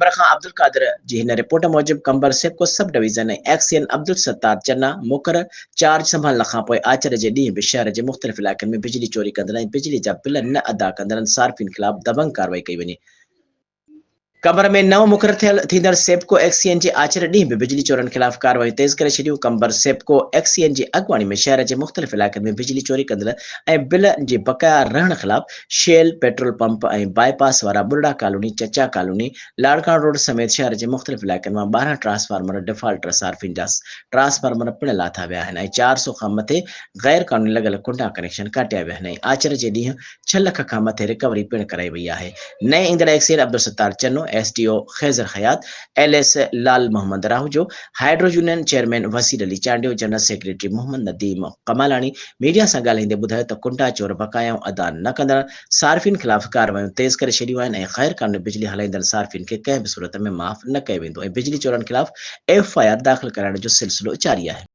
कंबर खां अब्दुल कादिर जी हिन रिपोर्ट मूजिबि कंबर सेप्को sub division XEN Abdul Sattar चन्ना मुकर चार्ज संभालण खां पोइ आचर जे ॾींहुं बि शहर जे मुख़्तलिफ़ इलाइक़नि में बिजली चोरी कंदड़ ऐं बिजली जा बिल न अदा कंदड़नि सार्फ़िन ख़िलाफ़ दबंग कार्रवाई कई वञे। कंबर में नओं मुक़ररु थियल थींदड़ सेप्को एक्सीएन जे आचर ॾींहुं बि बिजली चोरनि ख़िलाफ़ कार्रवाई तेज़ करे छॾियूं। कंबर सेप्को एक्सीएन जी अॻुवाणी में शहर जे मुख़्तलिफ़ इलाइक़नि में बिजली चोरी कंदड़ ऐं बिल जे बक़ाया रहण ख़िलाफ़ शेल पेट्रोल पंप ऐं बाईपास वारा बुरड़ा कॉलोनी, चचा कॉलोनी, लाड़काना रोड समेत शहर जे मुख़्तलिफ़ इलाइक़नि मां 12 ट्रांसफार्मर डिफॉल्टर सार्फ़िन जा ट्रांसफार्मर पिण लाथा विया आहिनि ऐं 400 खां मथे ग़ैर क़ानूनी लॻल कुंडा कनेक्शन काटिया विया आहिनि ऐं आचर जे ॾींहुं 6 लख खां मथे रिकवरी पिण कराई वई आहे। नए ईंदड़ XEN Abdul Sattar Channo, SDO Khizar Hayat, LS Lal Mohammad Rahujo, hydro union chairman Wasil Ali Chandio, general secretary Mohammad Nadeem Kamalani media सां ॻाल्हाईंदे ॿुधायो त कुंडा चोर बक़ायाऊं अदा न कंदड़ सार्फ़िन ख़िलाफ़ कार्रवायूं तेज़ करे छॾियूं आहिनि ऐं ग़ैर क़ानूनी बिजली हलाईंदड़ सार्फ़िन खे कंहिं बि सूरत में माफ़ न कयो वेंदो ऐं बिजली चोरनि ख़िलाफ़ एफआईआर दाख़िल कराइण जो सिलसिलो जारी आहे।